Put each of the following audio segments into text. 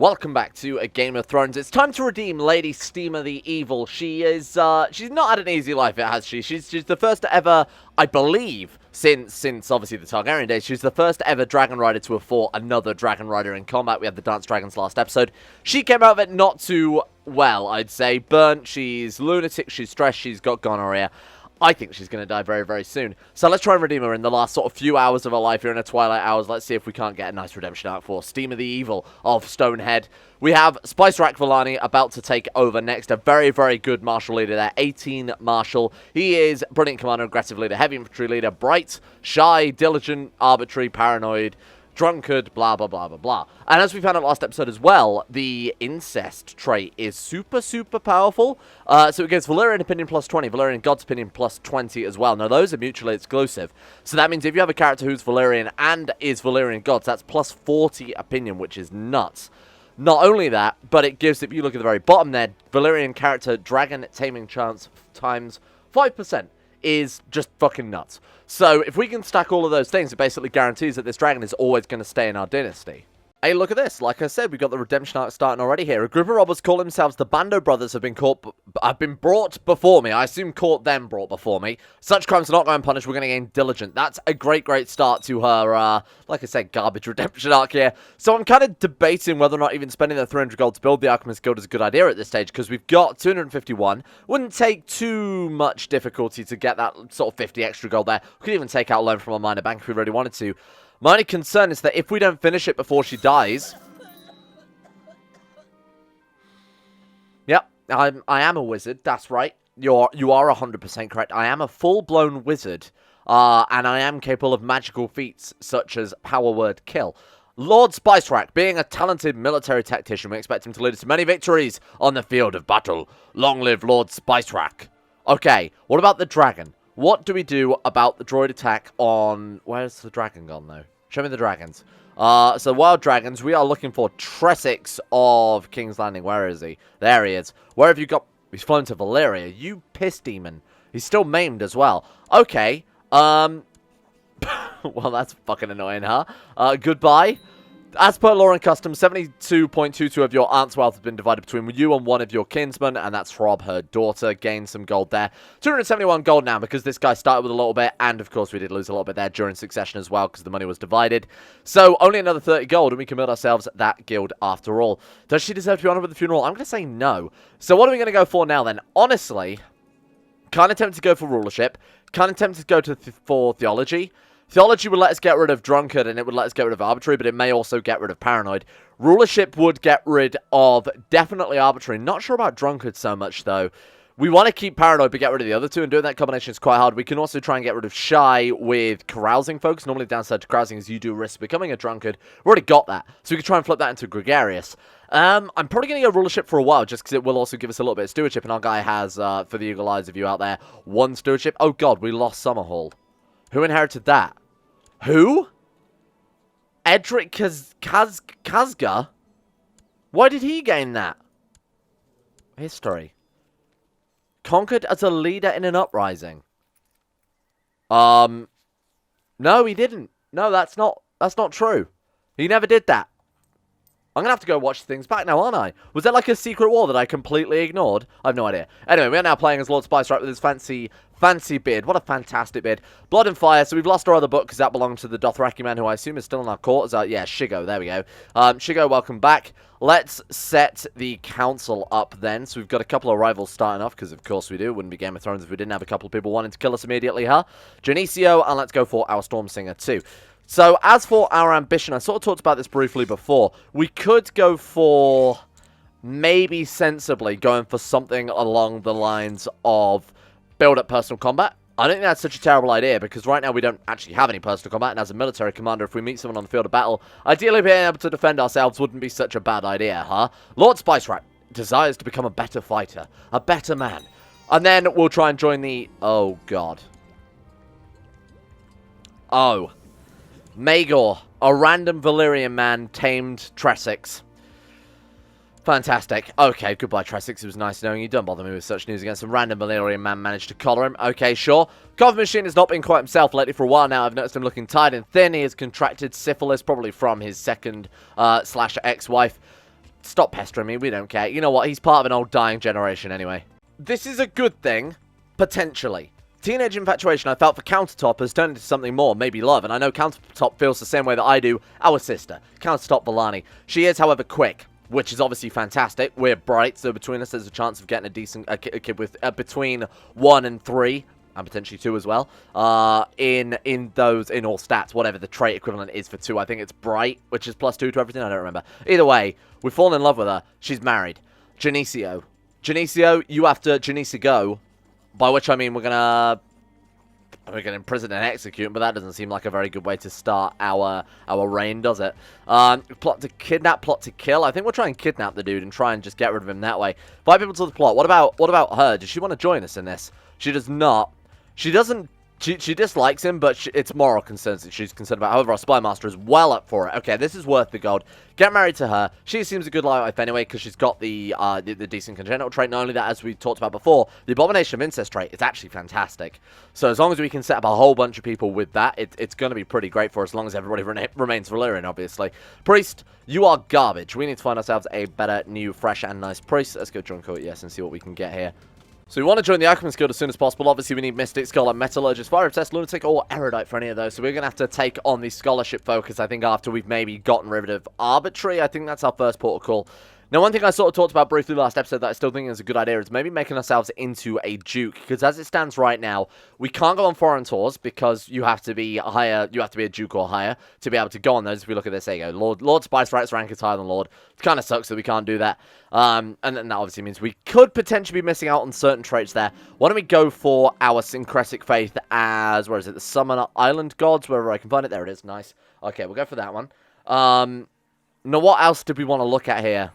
Welcome back to a Game of Thrones. It's time to redeem Lady Steamer the Evil. She's not had an easy life, has she? She's the first to ever, I believe, since obviously the Targaryen days, she's the first ever Dragon Rider to have fought another Dragon Rider in combat. We had the Dance Dragons last episode. She came out of it not too well, I'd say. Burnt, she's lunatic, she's stressed, she's got gonorrhea. I think she's going to die very, very soon. So let's try and redeem her in the last sort of few hours of her life here in her twilight hours. Let's see if we can't get a nice redemption arc for Steamer the Evil of Stonehead. We have Spyce Valane about to take over next. A very, very good martial leader there. 18 martial. He is brilliant commander, aggressive leader, heavy infantry leader, bright, shy, diligent, arbitrary, paranoid, drunkard, blah, blah, blah, blah, blah. And as we found out last episode as well, the incest trait is super, super powerful. So it gives Valyrian opinion plus 20, Valyrian God's opinion plus 20 as well. Now, those are mutually exclusive. So that means if you have a character who's Valyrian and is Valyrian Gods, that's plus 40 opinion, which is nuts. Not only that, but it gives, if you look at the very bottom there, Valyrian character dragon taming chance times 5%. Is just fucking nuts. So if we can stack all of those things, it basically guarantees that this dragon is always going to stay in our dynasty. Hey, look at this. Like I said, we've got the redemption arc starting already here. A group of robbers call themselves the Bando Brothers have been brought before me. I assume caught them brought before me. Such crimes are not going punished. We're going to gain diligent. That's a great, great start to her, like I said, garbage redemption arc here. So I'm kind of debating whether or not even spending the 300 gold to build the Alchemist Guild is a good idea at this stage, because we've got 251. Wouldn't take too much difficulty to get that sort of 50 extra gold there. We could even take out a loan from our minor bank if we really wanted to. My only concern is that if we don't finish it before she dies... Yep, I am a wizard, that's right. You are 100% correct. I am a full-blown wizard, and I am capable of magical feats such as Power Word Kill. Lord Spyce, being a talented military tactician, we expect him to lead us to many victories on the field of battle. Long live Lord Spyce. Okay, what about the dragon? What do we do about the droid attack on... Where's the dragon gone, though? Show me the dragons. So wild dragons, we are looking for Tresix of King's Landing. Where is he? There he is. Where have you got... He's flown to Valyria. You piss demon. He's still maimed as well. Okay. Well, that's fucking annoying, huh? Goodbye. As per law and custom, 72.22 of your aunt's wealth has been divided between you and one of your kinsmen, and that's Rob, her daughter. Gained some gold there. 271 gold now, because this guy started with a little bit, and of course we did lose a little bit there during succession as well, because the money was divided. So, only another 30 gold, and we can build ourselves that guild after all. Does she deserve to be honored with the funeral? I'm going to say no. So what are we going to go for now then? Honestly, kind of tempted to go for rulership, kind of tempted to go for theology. Theology would let us get rid of drunkard, and it would let us get rid of arbitrary, but it may also get rid of paranoid. Rulership would get rid of definitely arbitrary. Not sure about drunkard so much, though. We want to keep paranoid, but get rid of the other two, and doing that combination is quite hard. We can also try and get rid of shy with carousing, folks. Normally, the downside to carousing is you do risk becoming a drunkard. We've already got that, so we can try and flip that into gregarious. I'm probably going to go rulership for a while, just because it will also give us a little bit of stewardship, and our guy has, for the eagle eyes of you out there, 1 stewardship. Oh, God, we lost Summerhall. Who inherited that? Who? Edric Kazga? Why did he gain that? History. Conquered as a leader in an uprising. No, he didn't. No, that's not true. He never did that. I'm going to have to go watch things back now, aren't I? Was there like a secret war that I completely ignored? I have no idea. Anyway, we are now playing as Lord Spyce with his fancy beard. What a fantastic beard. Blood and Fire. So we've lost our other book because that belonged to the Dothraki man, who I assume is still in our court. Yeah, Shigo. There we go. Shigo, welcome back. Let's set the council up then. So we've got a couple of rivals starting off, because of course we do. It wouldn't be Game of Thrones if we didn't have a couple of people wanting to kill us immediately, huh? Genesio, and let's go for our Stormsinger too. So, as for our ambition, I sort of talked about this briefly before. We could go for, maybe sensibly, going for something along the lines of build up personal combat. I don't think that's such a terrible idea, because right now we don't actually have any personal combat, and as a military commander, if we meet someone on the field of battle, ideally being able to defend ourselves wouldn't be such a bad idea, huh? Lord Spyce desires to become a better fighter, a better man. And then we'll try and join the... Oh, God. Oh. Maegor, a random Valyrian man, tamed Tresix. Fantastic. Okay, goodbye, Tresix. It was nice knowing you. Don't bother me with such news again. Some random Valyrian man managed to collar him. Okay, sure. Coffee Machine has not been quite himself lately for a while now. I've noticed him looking tired and thin. He has contracted syphilis, probably from his second slash ex-wife. Stop pestering me, we don't care. You know what, he's part of an old dying generation anyway. This is a good thing, potentially. Teenage infatuation I felt for Countertop has turned into something more, maybe love, and I know Countertop feels the same way that I do our sister, Countertop Valane. She is, however, quick, which is obviously fantastic. We're bright, so between us there's a chance of getting a decent kid with between 1 and 3, and potentially 2 as well, in all stats, whatever the trait equivalent is for 2. I think it's bright, which is +2 to everything, I don't remember. Either way, we've fallen in love with her. She's married. Genesio, you have to Genesio go. By which I mean we're gonna imprison and execute, but that doesn't seem like a very good way to start our reign, does it? Plot to kidnap, plot to kill. I think we'll try and kidnap the dude and try and just get rid of him that way. 5 people to the plot. What about her? Does she want to join us in this? She does not. She doesn't. She dislikes him, but it's moral concerns that she's concerned about. However, our spy master is well up for it. Okay, this is worth the gold. Get married to her. She seems a good life anyway, because she's got the decent congenital trait. Not only that, as we talked about before, the abomination of incest trait is actually fantastic. So as long as we can set up a whole bunch of people with that, it's going to be pretty great for us, as long as everybody remains Valyrian, obviously. Priest, you are garbage. We need to find ourselves a better, new, fresh, and nice priest. Let's go join court, yes, and see what we can get here. So we want to join the Alchemist Guild as soon as possible. Obviously, we need Mystic, Scholar, Metallurgist, Fire Obsessed, Lunatic, or Erudite for any of those. So we're going to have to take on the Scholarship focus, I think, after we've maybe gotten rid of Arbitrary. I think that's our first port of call. Now, one thing I sort of talked about briefly last episode that I still think is a good idea is maybe making ourselves into a Duke. Because as it stands right now, we can't go on foreign tours because you have to be higher, you have to be a Duke or higher to be able to go on those. If we look at this, there you go. Lord Spyce Right's rank is higher than Lord. It kind of sucks that we can't do that. And that obviously means we could potentially be missing out on certain traits there. Why don't we go for our Syncretic Faith as, where is it? The Summer Island Gods, wherever I can find it. There it is. Nice. Okay, we'll go for that one. Now, what else did we want to look at here?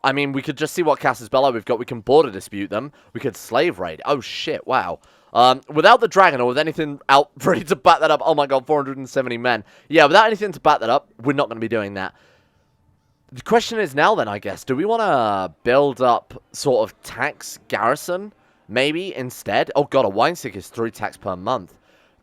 I mean, we could just see what Casus Belli we've got. We can border dispute them. We could slave raid. Oh, shit. Wow. Without the dragon or with anything out ready to back that up. Oh, my God. 470 men. Yeah, without anything to back that up, we're not going to be doing that. The question is now then, I guess. Do we want to build up sort of tax garrison? Maybe instead? Oh, God. A wine stick is 3 tax per month.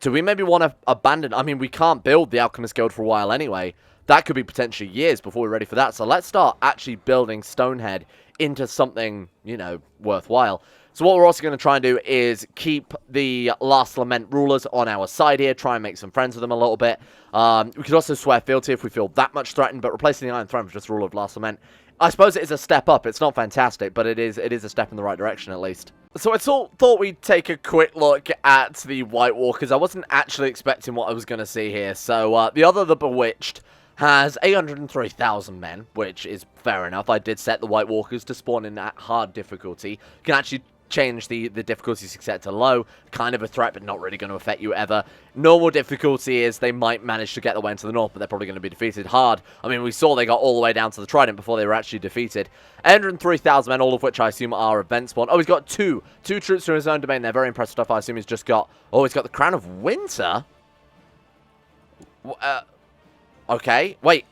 Do we maybe want to abandon? I mean, we can't build the Alchemist Guild for a while anyway. That could be potentially years before we're ready for that. So let's start actually building Stonehead into something, you know, worthwhile. So what we're also going to try and do is keep the Last Lament rulers on our side here. Try and make some friends with them a little bit. We could also swear fealty if we feel that much threatened. But replacing the Iron Throne with just ruler of Last Lament, I suppose it is a step up. It's not fantastic, but it is a step in the right direction at least. So I thought we'd take a quick look at the White Walkers. I wasn't actually expecting what I was going to see here. So the Bewitched has 803,000 men, which is fair enough. I did set the White Walkers to spawn in at hard difficulty. You can actually change the difficulty set to low. Kind of a threat, but not really going to affect you ever. Normal difficulty is they might manage to get their way into the north, but they're probably going to be defeated. Hard, I mean, we saw they got all the way down to the Trident before they were actually defeated. 803,000 men, all of which I assume are event spawn. Oh, he's got two troops from his own domain. They're very impressive stuff. I assume he's just got... Oh, he's got the Crown of Winter? Okay, wait.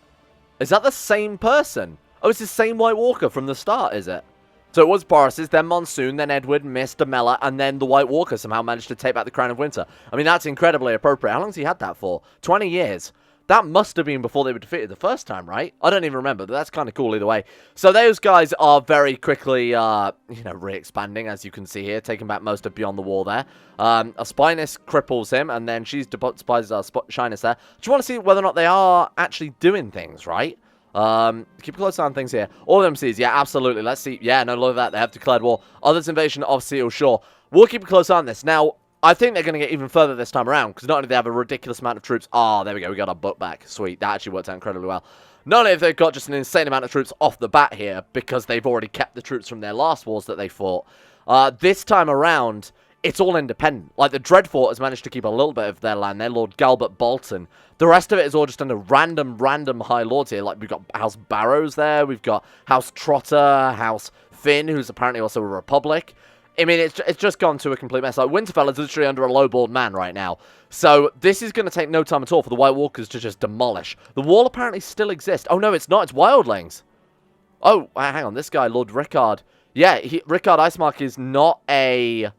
Is that the same person? Oh, it's the same White Walker from the start, is it? So it was Boris's, then Monsoon, then Edward, Mist, Amela, and then the White Walker somehow managed to take back the Crown of Winter. I mean, that's incredibly appropriate. How long has he had that for? 20 years. That must have been before they were defeated the first time, right? I don't even remember, but that's kind of cool either way. So those guys are very quickly, re-expanding, as you can see here, taking back most of Beyond the Wall there. A Spyness cripples him, and then she's despises our Shyness there. Do you want to see whether or not they are actually doing things, right? Keep a close eye on things here. All of them sees, yeah, absolutely. Let's see. Yeah, no, look at that. They have declared war. Others invasion of Seal Shore. We'll keep a close eye on this. Now, I think they're going to get even further this time around, because not only do they have a ridiculous amount of troops... Oh, there we go. We got our book back. Sweet. That actually worked out incredibly well. Not only have they got just an insane amount of troops off the bat here, because they've already kept the troops from their last wars that they fought. This time around, it's all independent. Like, the Dreadfort has managed to keep a little bit of their land. Their Lord Galbert Bolton. The rest of it is all just under random high lords here. Like, we've got House Barrows there. We've got House Trotter, House Finn, who's apparently also a Republic. I mean, it's just gone to a complete mess. Like, Winterfell is literally under a lowballed man right now. So, this is going to take no time at all for the White Walkers to just demolish. The wall apparently still exists. Oh, no, it's not. It's wildlings. Oh, hang on. This guy, Lord Rickard. Yeah, Rickard Icemark is not a...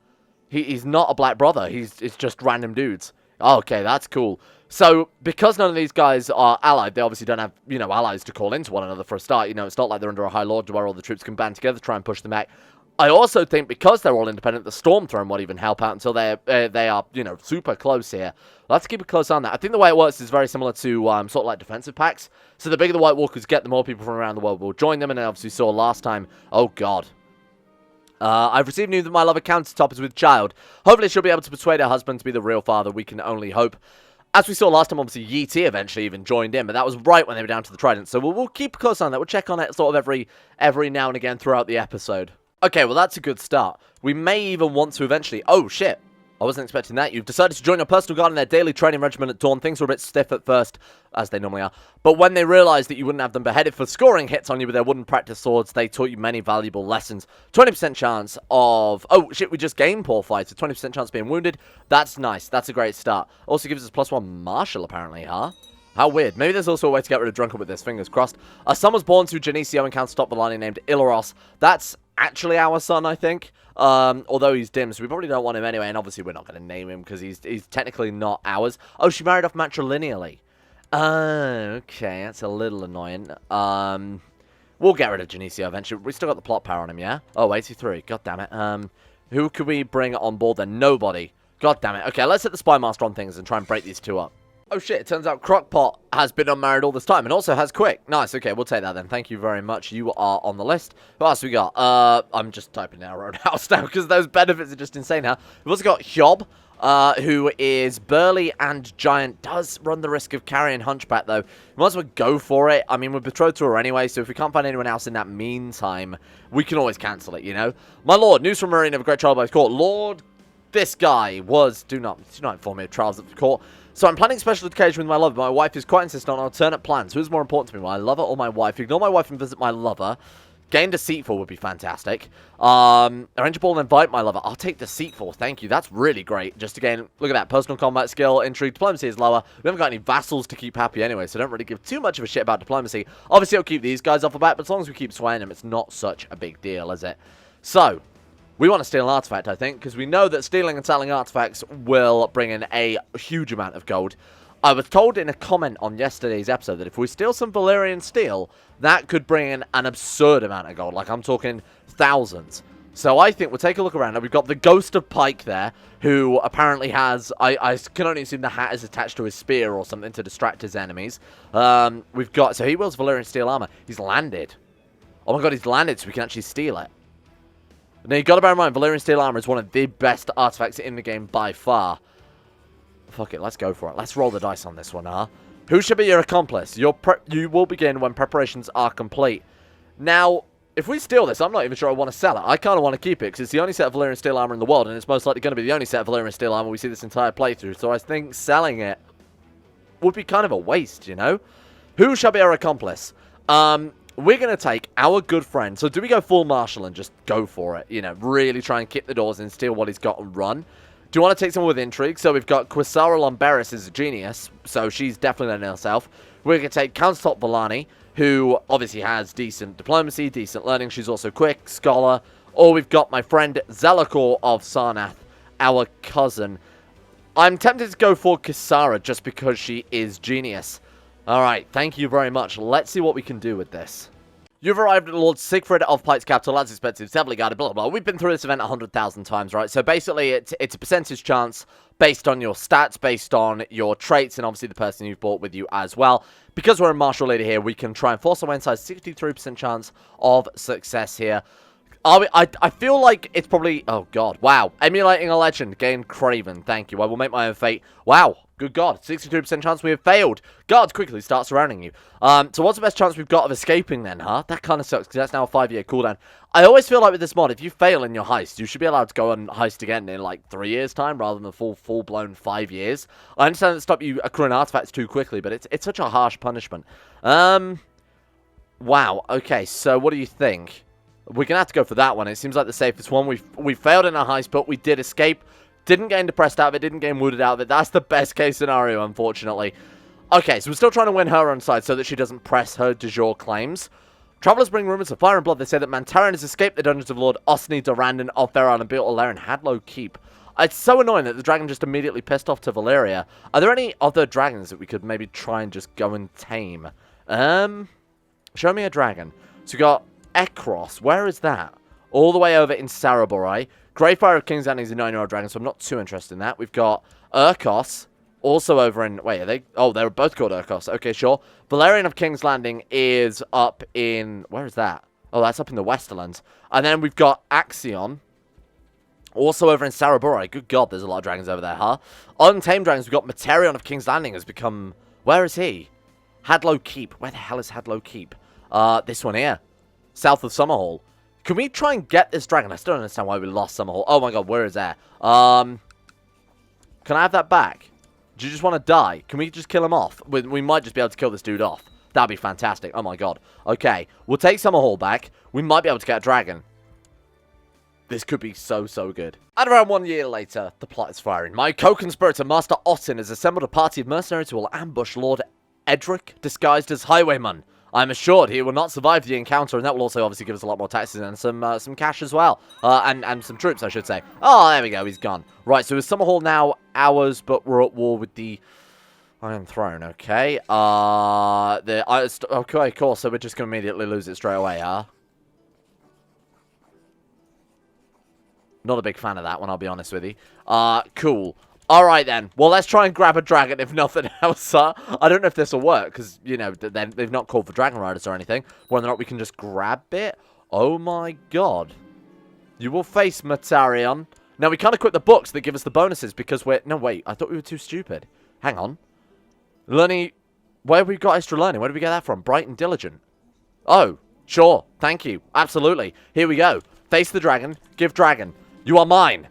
He's not a black brother. It's just random dudes. Okay, that's cool. So, because none of these guys are allied, they obviously don't have, allies to call into one another for a start. It's not like they're under a high lord where all the troops can band together to try and push them back. I also think because they're all independent, the Storm Throne won't even help out until they are, super close here. Let's keep a close eye on that. I think the way it works is very similar to sort of like defensive packs. So the bigger the White Walkers get, the more people from around the world will join them. And then obviously we saw last time, oh god. I've received news that my lover countertop is with child. Hopefully she'll be able to persuade her husband to be the real father. We can only hope. As we saw last time, obviously, Yi eventually even joined in, but that was right when they were down to the Trident. So we'll keep close on that. We'll check on it sort of every now and again throughout the episode. Okay, well, that's a good start. We may even want to eventually... Oh, shit. I wasn't expecting that. You've decided to join your personal guard in their daily training regimen at dawn. Things were a bit stiff at first, as they normally are. But when they realized that you wouldn't have them beheaded for scoring hits on you with their wooden practice swords, they taught you many valuable lessons. 20% chance of... Oh, shit, we just gained poor fights. A 20% chance of being wounded. That's nice. That's a great start. Also gives us +1 martial, apparently, huh? How weird. Maybe there's also a way to get rid of Drunken with this. Fingers crossed. A son was born to Genesio and countertop Valane named Ilaros. That's actually our son, I think. Although he's dim, so we probably don't want him anyway. And obviously we're not going to name him because he's technically not ours. Oh, she married off matrilineally. Okay, that's a little annoying. We'll get rid of Genesio eventually. We still got the plot power on him, yeah? Oh, 83. God damn it. Who could we bring on board then? Nobody. God damn it. Okay, let's hit the Spy Master on things and try and break these two up. Oh shit, it turns out Crockpot has been unmarried all this time and also has Quick. Nice, okay, we'll take that then. Thank you very much. You are on the list. Who else we got? I'm just typing our own house now because those benefits are just insane now. We've also got Hyob, who is burly and giant. Does run the risk of carrying Hunchback though. We might as well go for it. I mean, we're betrothed to her anyway, so if we can't find anyone else in that meantime, we can always cancel it, My lord, news from Marine of a great trial by his court. Lord, this guy was... Do not inform me of trials at the court. So I'm planning special occasion with my lover. My wife is quite insistent on alternate plans. Who's more important to me, my lover or my wife? Ignore my wife and visit my lover. Gain Deceitful would be fantastic. Arrange a ball and invite my lover. I'll take Deceitful, thank you. That's really great. Just again, look at that. Personal combat skill, intrigue, diplomacy is lower. We haven't got any vassals to keep happy anyway, so don't really give too much of a shit about diplomacy. Obviously, I'll keep these guys off the bat, but as long as we keep swaying them, it's not such a big deal, is it? So... we want to steal an artifact, I think, because we know that stealing and selling artifacts will bring in a huge amount of gold. I was told in a comment on yesterday's episode that if we steal some Valyrian steel, that could bring in an absurd amount of gold. Like, I'm talking thousands. So I think we'll take a look around. We've got the Ghost of Pike there, who apparently has... I can only assume the hat is attached to his spear or something to distract his enemies. We've got... So he wields Valyrian steel armor. He's landed. Oh my god, he's landed so we can actually steal it. Now, you've got to bear in mind, Valyrian Steel Armor is one of the best artifacts in the game by far. Fuck it, let's go for it. Let's roll the dice on this one, huh? Who should be your accomplice? You will begin when preparations are complete. Now, if we steal this, I'm not even sure I want to sell it. I kind of want to keep it, because it's the only set of Valyrian Steel Armor in the world, and it's most likely going to be the only set of Valyrian Steel Armor we see this entire playthrough. So I think selling it would be kind of a waste, Who shall be our accomplice? We're going to take our good friend. So do we go full martial and just go for it? Really try and kick the doors and steal what he's got and run? Do you want to take someone with intrigue? So we've got Quisara Lomberis is a genius. So she's definitely learning herself. We're going to take Countertop Valane, who obviously has decent diplomacy, decent learning. She's also quick, scholar. Or we've got my friend Zelakor of Sarnath, our cousin. I'm tempted to go for Quisara just because she is genius. Alright, thank you very much. Let's see what we can do with this. You've arrived at Lord Sigfrid of Pike's capital. As expected, it's heavily guarded, blah, blah, blah. We've been through this event 100,000 times, right? So basically, it's a percentage chance based on your stats, based on your traits, and obviously the person you've brought with you as well. Because we're a martial leader here, we can try and force our way inside. 63% chance of success here. I feel like it's probably... Oh, God. Wow. Emulating a legend. Gain Craven. Thank you. I will make my own fate. Wow. Good God. 63% chance we have failed. Guards quickly start surrounding you. So what's the best chance we've got of escaping then, huh? That kind of sucks because that's now a 5-year cooldown. I always feel like with this mod, if you fail in your heist, you should be allowed to go and heist again in like 3 years' time rather than the full-blown 5 years. I understand that stop you accruing artifacts too quickly, but it's such a harsh punishment. Wow. Okay, so what do you think? We're going to have to go for that one. It seems like the safest one. We failed in our heist, but we did escape. Didn't get depressed out of it. Didn't get wounded out of it. That's the best case scenario, unfortunately. Okay, so we're still trying to win her on side so that she doesn't press her de jure claims. Travelers bring rumors of fire and blood. They say that Mantaran has escaped the dungeons of Lord Hosue Durrandon of Ferran and built a lair in Hadlow Keep. It's so annoying that the dragon just immediately pissed off to Valyria. Are there any other dragons that we could maybe try and just go and tame? Show me a dragon. So we got Ekros. Where is that? All the way over in Summerhall. Greyfire of King's Landing is a 9-year-old dragon, so I'm not too interested in that. We've got Urkos, also over in... Wait, are they... Oh, they're both called Urkos. Okay, sure. Valerian of King's Landing is up in... Where is that? Oh, that's up in the Westerlands. And then we've got Aquistion, also over in Summerhall. Good God, there's a lot of dragons over there, huh? Untamed dragons, we've got Materion of King's Landing has become... Where is he? Hadlow Keep. Where the hell is Hadlow Keep? This one here. South of Summerhall. Can we try and get this dragon? I still don't understand why we lost Summerhall. Oh my God, where is that? Can I have that back? Do you just want to die? Can we just kill him off? We might just be able to kill this dude off. That'd be fantastic. Oh my God. Okay, we'll take Summerhall back. We might be able to get a dragon. This could be so, so good. And around 1 year later, the plot is firing. My co-conspirator, Master Otten, has assembled a party of mercenaries who will ambush Lord Edric, disguised as highwayman. I'm assured he will not survive the encounter, and that will also obviously give us a lot more taxes and some cash as well. And some troops, I should say. Oh, there we go, he's gone. Right, so is Summerhall now ours, but we're at war with the Iron Throne, okay. Okay, cool, so we're just going to immediately lose it straight away, huh? Not a big fan of that one, I'll be honest with you. Cool. Alright then, well let's try and grab a dragon if nothing else. I don't know if this will work, because, you know, they've not called for dragon riders or anything. Whether or not we can just grab it. Oh my God. You will face Matarion. Now we can't equip the books that give us the bonuses because we're... No, wait, I thought we were too stupid. Hang on. Learning... Where have we got extra learning? Where did we get that from? Bright and diligent. Oh, sure. Thank you. Absolutely. Here we go. Face the dragon. Give dragon. You are mine.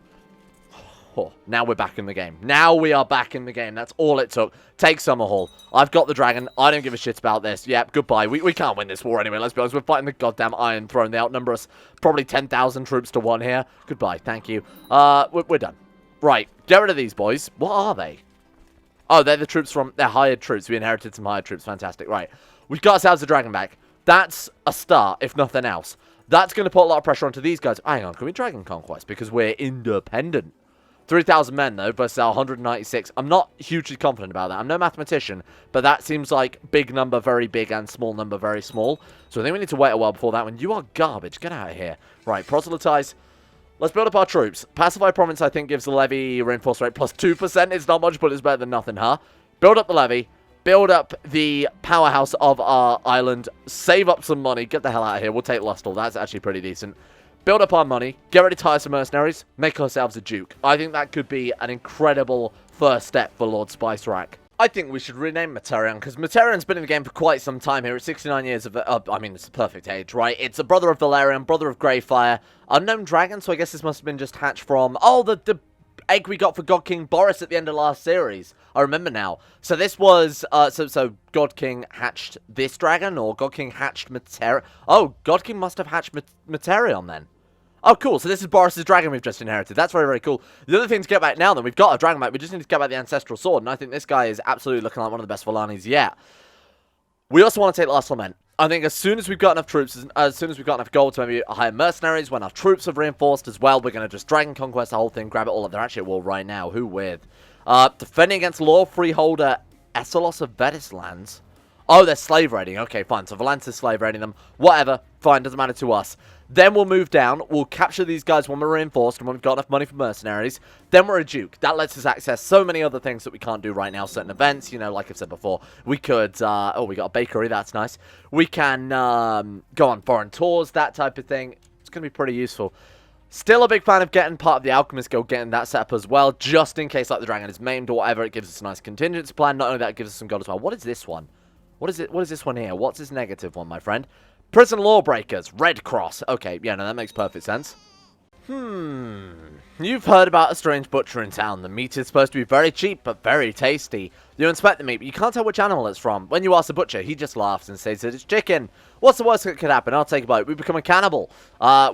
Oh, now we're back in the game. Now we are back in the game. That's all it took. Take Summerhall. I've got the dragon. I don't give a shit about this. Yep, goodbye. We can't win this war anyway. Let's be honest. We're fighting the goddamn Iron Throne. They outnumber us probably 10,000 troops to 1 here. Goodbye. Thank you. We're done. Right. Get rid of these boys. What are they? Oh, they're the troops from... They're hired troops. We inherited some hired troops. Fantastic. Right. We've got ourselves a dragon back. That's a start, if nothing else. That's going to put a lot of pressure onto these guys. Hang on. Can we dragon conquest? Because we're independent. 3,000 men, though, versus our 196. I'm not hugely confident about that. I'm no mathematician, but that seems like big number, very big, and small number, very small. So I think we need to wait a while before that one. You are garbage. Get out of here. Right, proselytize. Let's build up our troops. Pacify province, I think, gives the levy reinforce rate plus 2%. It's not much, but it's better than nothing, huh? Build up the levy. Build up the powerhouse of our island. Save up some money. Get the hell out of here. We'll take Lustral. That's actually pretty decent. Build up our money, get ready to hire some mercenaries, make ourselves a duke. I think that could be an incredible first step for Lord Spyce Raek. I think we should rename Materion, because Materion's been in the game for quite some time here. It's 69 years of... I mean, it's the perfect age, right? It's a brother of Valerian, brother of Greyfire, unknown dragon, so I guess this must have been just hatched from... Oh, the egg we got for God King Boris at the end of last series. I remember now. So this was... So God King hatched this dragon, or God King hatched Materion? Oh, God King must have hatched Materion then. Oh, cool. So this is Boris's dragon we've just inherited. That's very, very cool. The other thing to get back now, then, we've got a dragon back. We just need to get back the Ancestral Sword, and I think this guy is absolutely looking like one of the best Valanes yet. We also want to take Last Lament. I think as soon as we've got enough troops, as soon as we've got enough gold to maybe hire mercenaries, when our troops have reinforced as well, we're going to just dragon conquest the whole thing, grab it all up. They're actually at war right now. Who with? Defending against Law Freeholder Esselos of Vedis lands. Oh, they're slave raiding. Okay, fine. So Valance is slave raiding them. Whatever. Fine. Doesn't matter to us. Then we'll move down. We'll capture these guys when we're reinforced and when we've got enough money for mercenaries. Then we're a duke. That lets us access so many other things that we can't do right now. Certain events, you know, like I've said before. We could, oh, we got a bakery. That's nice. We can go on foreign tours, that type of thing. It's going to be pretty useful. Still a big fan of getting part of the Alchemist Guild, getting that set up as well, just in case, like, the dragon is maimed or whatever. It gives us a nice contingency plan. Not only that, it gives us some gold as well. What is this one? What is it? What is this one here? What's this negative one, my friend? Prison Lawbreakers. Red Cross. Okay, yeah, no, that makes perfect sense. You've heard about a strange butcher in town. The meat is supposed to be very cheap, but very tasty. You inspect the meat, but you can't tell which animal it's from. When you ask the butcher, he just laughs and says that it's chicken. What's the worst that could happen? I'll take a bite. We become a cannibal.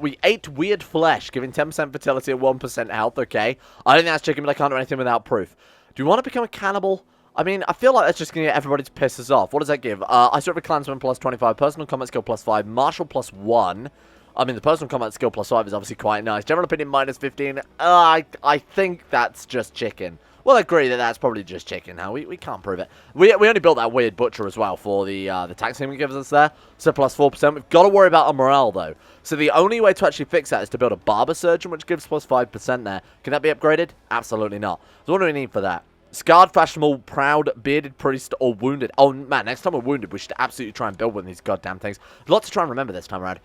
We ate weird flesh, giving 10% fertility and 1% health. Okay. I don't think that's chicken, but I can't do anything without proof. Do you want to become a cannibal? I mean, I feel like that's just going to get everybody to piss us off. What does that give? I serve a clansman plus 25, personal combat skill plus 5, martial plus 1. I mean, the personal combat skill +5 is obviously quite nice. General opinion -15. I think that's just chicken. We'll agree that that's probably just chicken now. We can't prove it. We only built that weird butcher as well for the tax thing it gives us there. So +4%. We've got to worry about our morale, though. So the only way to actually fix that is to build a barber surgeon, which gives +5% there. Can that be upgraded? Absolutely not. So what do we need for that? Scarred, fashionable, proud, bearded priest, or wounded. Oh, man, next time we're wounded, we should absolutely try and build one of these goddamn things. A lot to try and remember this time around.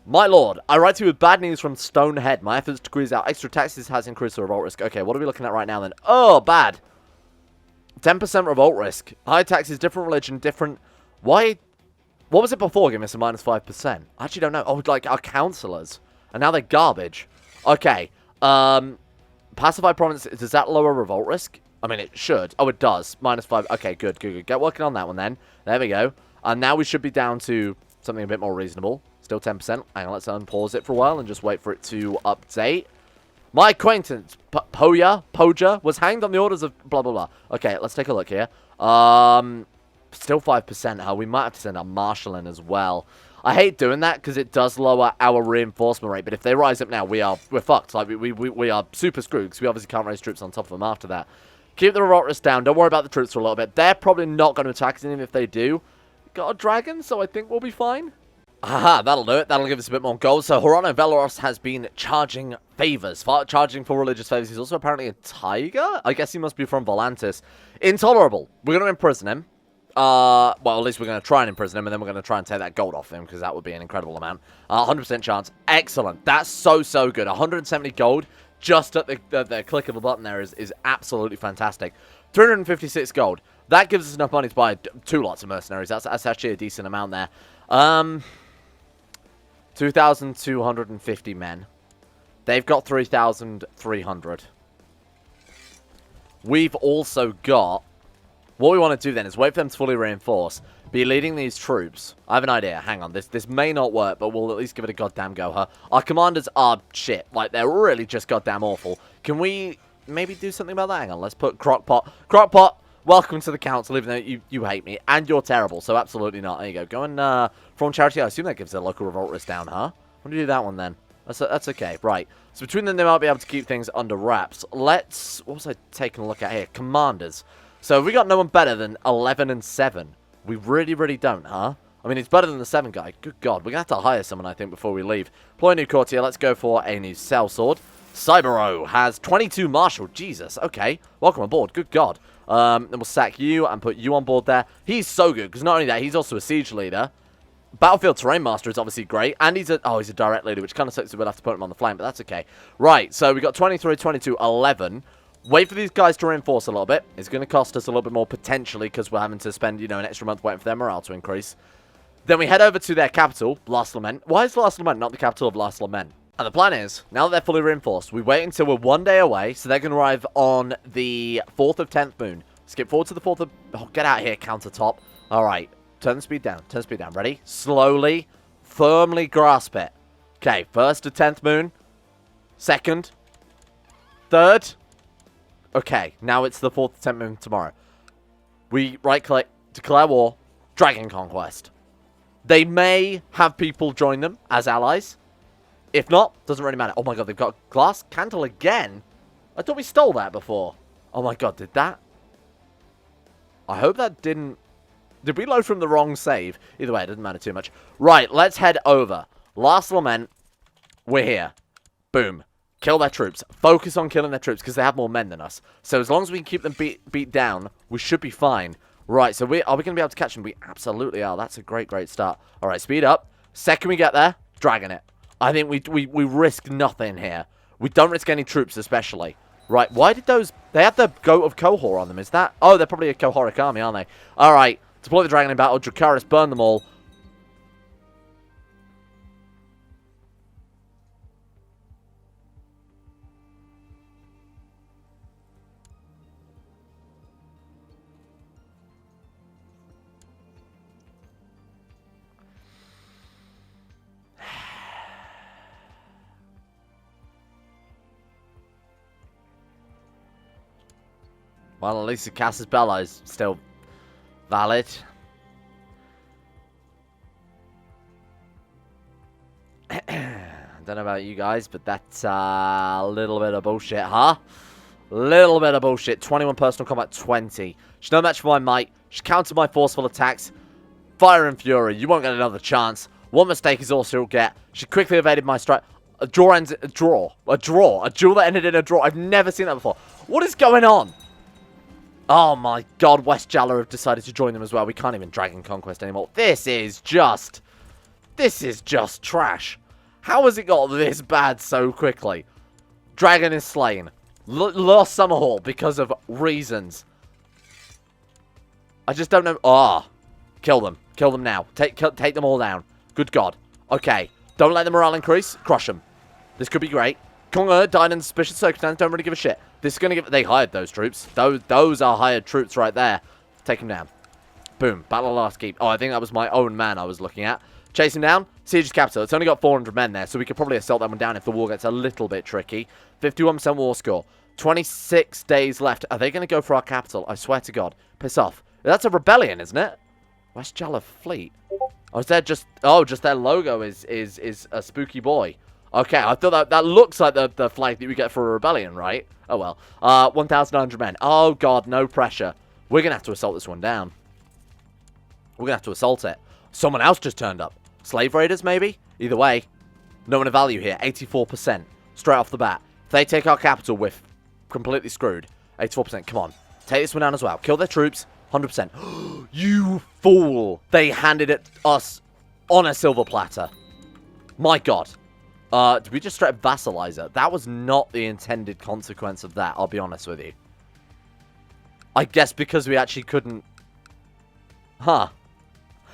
My lord, I write to you with bad news from Stonehead. My efforts to squeeze out extra taxes has increased the revolt risk. Okay, what are we looking at right now then? Oh, bad. 10% revolt risk. High taxes, different religion, different... Why? What was it before giving us a -5%? I actually don't know. Oh, like our councillors. And now they're garbage. Okay. Pacify province, does that lower revolt risk? I mean, it should. Oh, it does. -5. Okay, good. Get working on that one then. There we go. And now we should be down to something a bit more reasonable. Still 10%. Hang on, let's unpause it for a while and just wait for it to update. My acquaintance, Poja, was hanged on the orders of blah, blah, blah. Okay, let's take a look here. Still 5%, huh? We might have to send our marshal in as well. I hate doing that because it does lower our reinforcement rate, but if they rise up now, we're fucked. Like, we are super screwed because we obviously can't raise troops on top of them after that. Keep the revolt risk down. Don't worry about the troops for a little bit. They're probably not going to attack us, even if they do. Got a dragon, so I think we'll be fine. Aha, that'll do it. That'll give us a bit more gold. So, Hosue Valane has been charging favors. Charging for religious favors. He's also apparently a tiger? I guess he must be from Volantis. Intolerable. We're going to imprison him. Well, at least we're going to try and imprison him, and then we're going to try and take that gold off him, because that would be an incredible amount. 100% chance. Excellent. That's so good. 170 gold just at the click of a button there is absolutely fantastic. 356 gold. That gives us enough money to buy 2 lots of mercenaries. That's actually a decent amount there. 2,250 men. They've got 3,300. We've also got... What we want to do then is wait for them to fully reinforce. Be leading these troops. I have an idea. Hang on. This may not work, but we'll at least give it a goddamn go, huh? Our commanders are shit. Like, they're really just goddamn awful. Can we maybe do something about that? Hang on. Let's put Crockpot. Crockpot, welcome to the council, even though you hate me. And you're terrible, so absolutely not. There you go. Go and, from charity. I assume that gives a local revolt risk down, huh? I'm gonna do that one then. That's okay. Right. So between them, they might be able to keep things under wraps. Let's... What was I taking a look at here? Commanders. So we got no one better than 11 and 7. We really don't, huh? I mean, it's better than the 7 guy. Good God. We're going to have to hire someone, I think, before we leave. Employ a new courtier. Let's go for a new sellsword. Cybero has 22 marshal. Jesus. Okay. Welcome aboard. Good God. Then we'll sack you and put you on board there. He's so good, because not only that, he's also a siege leader. Battlefield Terrain Master is obviously great. And he's a direct leader, which kind of sucks. We'll have to put him on the flank, but that's okay. Right. So we got 23, 22, 11. Wait for these guys to reinforce a little bit. It's going to cost us a little bit more potentially because we're having to spend, an extra month waiting for their morale to increase. Then we head over to their capital, Last Lament. Why is Last Lament not the capital of Last Lament? And the plan is, now that they're fully reinforced, we wait until we're 1 day away. So they're going to arrive on the 4th of 10th moon. Skip forward to the 4th of... Oh, get out of here, countertop. All right. Turn the speed down. Turn the speed down. Ready? Slowly, firmly grasp it. Okay. 1st of 10th moon. 2nd. 3rd. Okay, now it's the 4th attempt moon tomorrow. We right-click, declare war, Dragon Conquest. They may have people join them as allies. If not, doesn't really matter. Oh my god, they've got glass cantle again? I thought we stole that before. Oh my god, did that? I hope that didn't... Did we load from the wrong save? Either way, it doesn't matter too much. Right, let's head over. Last Lament, we're here. Boom. Kill their troops. Focus on killing their troops because they have more men than us. So as long as we can keep them beat down, we should be fine. Right, so are we going to be able to catch them? We absolutely are. That's a great start. All right, speed up. Second we get there, dragon it. I think we risk nothing here. We don't risk any troops especially. Right, why did those... They have the goat of Qohor on them. Is that... Oh, they're probably a Qohoric army, aren't they? All right, deploy the dragon in battle. Dracarys, burn them all. Well, at least the Casus Belli is still valid. Don't know about you guys, but that's a little bit of bullshit, huh? Little bit of bullshit. 21 personal combat, 20. She's no match for my might. She countered my forceful attacks. Fire and Fury. You won't get another chance. One mistake is all she'll get. She quickly evaded my strike. A draw ends... A draw. A draw. A duel that ended in a draw. I've never seen that before. What is going on? Oh my god. West Jalla have decided to join them as well. We can't even Dragon Conquest anymore. This is just trash. How has it got this bad so quickly? Dragon is slain. Lost Summerhall because of reasons. I just don't know. Ah. Kill them. Kill them now. Take them all down. Good God. Okay. Don't let the morale increase. Crush them. This could be great. Conga, Dynan, Suspicious Circumstance, don't really give a shit. This is going to give... They hired those troops. Those are hired troops right there. Take them down. Boom. Battle of Last Keep. Oh, I think that was my own man I was looking at. Chase him down. Siege's capital. It's only got 400 men there, so we could probably assault that one down if the war gets a little bit tricky. 51% war score. 26 days left. Are they going to go for our capital? I swear to God. Piss off. That's a rebellion, isn't it? West Jalla Fleet. Oh, is that just... Oh, just their logo is a spooky boy. Okay, I thought that looks like the flag that we get for a rebellion, right? Oh, well. 1,900 men. Oh, God, no pressure. We're going to have to assault this one down. We're going to have to assault it. Someone else just turned up. Slave raiders, maybe? Either way. No one of value here. 84%. Straight off the bat. If they take our capital, we're completely screwed. 84%. Come on. Take this one down as well. Kill their troops. 100%. You fool. They handed it us on a silver platter. My God. Did we just straight up vassalize her? That was not the intended consequence of that, I'll be honest with you. I guess because we actually couldn't... Huh.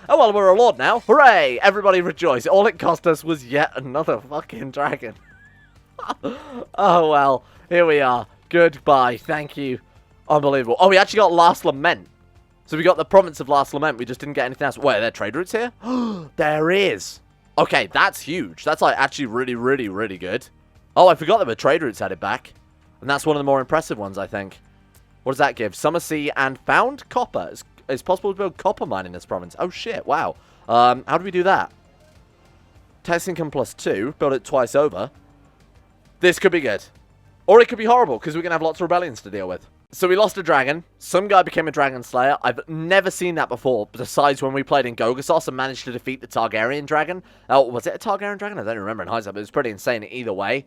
Oh, well, we're a lord now. Hooray! Everybody rejoice. All it cost us was yet another fucking dragon. Oh, well. Here we are. Goodbye. Thank you. Unbelievable. Oh, we actually got Last Lament. So we got the province of Last Lament. We just didn't get anything else. Wait, are there trade routes here? There is. Okay, that's huge. That's like actually really, really, really good. Oh, I forgot there were trade routes added back. And that's one of the more impressive ones, I think. What does that give? Summer Sea and found copper. It's possible to build copper mine in this province. Oh, shit. Wow. How do we do that? Tax income +2. Build it twice over. This could be good. Or it could be horrible, because we're going to have lots of rebellions to deal with. So we lost a dragon. Some guy became a dragon slayer. I've never seen that before, besides when we played in Gogasos and managed to defeat the Targaryen dragon. Oh, was it a Targaryen dragon? I don't remember in hindsight, but it was pretty insane either way.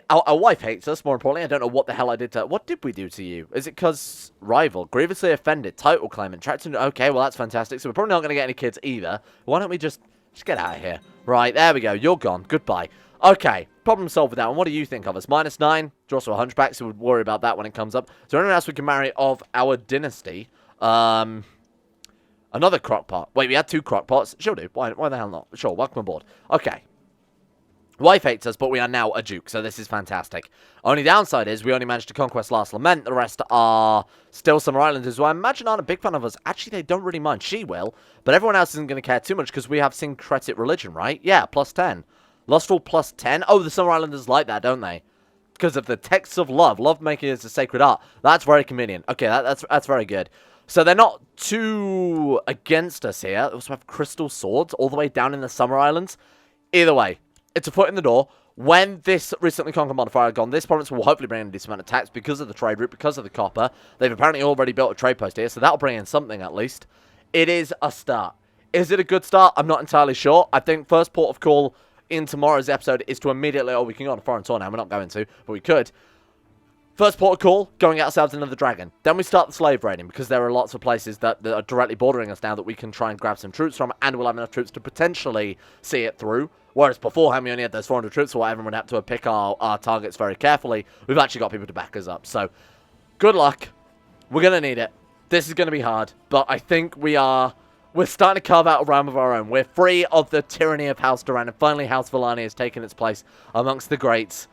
Our wife hates us, more importantly. I don't know what the hell I did to her. What did we do to you? Is it because rival? Grievously offended. Title claimant. Trapped into... Okay, well, that's fantastic. So we're probably not going to get any kids either. Why don't we just get out of here? Right, there we go. You're gone. Goodbye. Okay, problem solved with that one. What do you think of us? -9. Draw us a hunchback, so we'll worry about that when it comes up. Is there anyone else we can marry of our dynasty? Another crockpot. Wait, we had 2 crockpots. She'll do. Why the hell not? Sure, welcome aboard. Okay. Wife hates us, but we are now a duke, so this is fantastic. Only downside is we only managed to conquest Last Lament. The rest are still Summer Islanders, who I imagine aren't a big fan of us. Actually, they don't really mind. She will, but everyone else isn't going to care too much because we have syncretic religion, right? Yeah, +10. Lustful +10. Oh, the Summer Islanders like that, don't they? Because of the texts of love. Love making is a sacred art. That's very convenient. Okay, that's very good. So they're not too against us here. They also have crystal swords all the way down in the Summer Islands. Either way, it's a foot in the door. When this recently conquered modifier are gone, this province will hopefully bring in a decent amount of tax because of the trade route, because of the copper. They've apparently already built a trade post here, so that'll bring in something at least. It is a start. Is it a good start? I'm not entirely sure. I think first port of call in tomorrow's episode is to immediately... Oh, we can go on a foreign tour now. We're not going to, but we could. First port of call, going get ourselves another dragon. Then we start the slave raiding, because there are lots of places that are directly bordering us now that we can try and grab some troops from, and we'll have enough troops to potentially see it through. Whereas beforehand, we only had those 400 troops, so everyone would have to pick our targets very carefully. We've actually got people to back us up. So, good luck. We're going to need it. This is going to be hard, but I think we're starting to carve out a realm of our own. We're free of the tyranny of House Durrandon. Finally, House Valane has taken its place amongst the greats.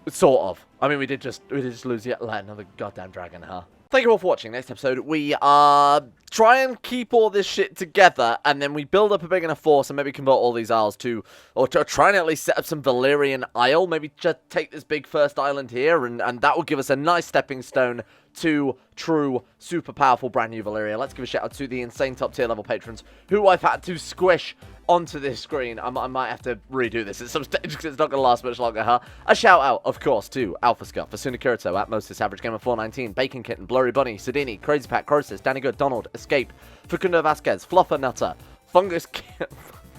Sort of. I mean, we did just lose yet another goddamn dragon, huh? Thank you all for watching. Next episode, we try and keep all this shit together, and then we build up a big enough force and maybe convert all these isles to, or to try and at least set up some Valyrian isle. Maybe just take this big first island here, and that will give us a nice stepping stone to true, super powerful brand new Valyria. Let's give a shout out to the insane top tier level patrons who I've had to squish onto this screen. I might have to redo this at some stage because it's not going to last much longer, huh? A shout out, of course, to Alpha Scuff, Asuna Kirito, at Moses, Average Gamer 419, Bacon Kitten, Blurry Bunny, Sidini, Crazy Pat, Crosis, Danny Good, Donald, Escape, Facundo Vasquez, Fluffer Nutter, Fungus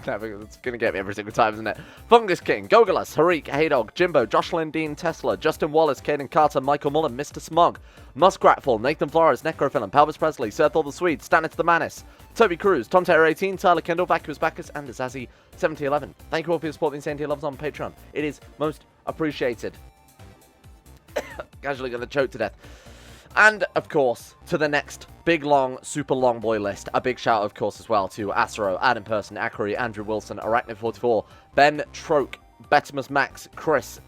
It's going to get me every single time, isn't it? Fungus King, Gogolus, Harik, Haydog, Jimbo, Jocelyn Dean, Tesla, Justin Wallace, Caden Carter, Michael Mullen, Mr. Smug, Muskratful, Nathan Flores, Necrophilin, Pelvis Presley, Serthor the Swede, Stannis the Manis, Toby Cruz, Tontair18, Tyler Kendall, Vacuous Bacchus, and Zazzy7011. Thank you all for your support, the Insane Tier Loves on Patreon. It is most appreciated. Casually going to choke to death. And, of course, to the next big, long, super long boy list. A big shout, of course, as well to Asro, Adam Person, Akari, Andrew Wilson, Arachnid44, Ben Troke, Betimus Max, Chris,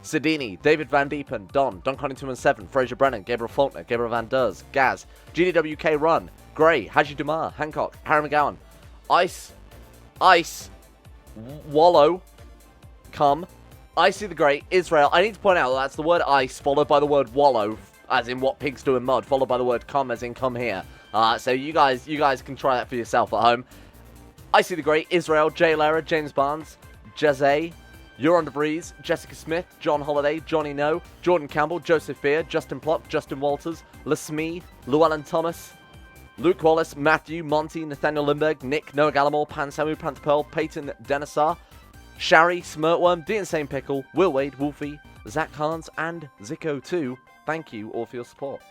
Sidini, David Van Diepen, Don Connington 7, Fraser Brennan, Gabriel Faulkner, Gabriel Van Ders, Gaz, GDWK Run, Gray, Haji Dumar, Hancock, Harry McGowan, Ice, Wallow, Come, Icy the Great, Israel. I need to point out that that's the word ice followed by the word wallow, as in what pigs do in mud, followed by the word come, as in come here. So you guys can try that for yourself at home. Icy the Great, Israel, Jay Lara, James Barnes, Jazay, Euron DeVries, Jessica Smith, John Holiday, Johnny No, Jordan Campbell, Joseph Beer, Justin Plock, Justin Walters, LeSmee, Llewellyn Thomas, Luke Wallace, Matthew, Monty, Nathaniel Lindbergh, Nick, Noah Gallimore, Pan Samu, Panther Pearl, Peyton Denisar, Shari, Smirtworm, The Insane Pickle, Will Wade, Wolfie, Zach Hans, and CK2. Thank you all for your support.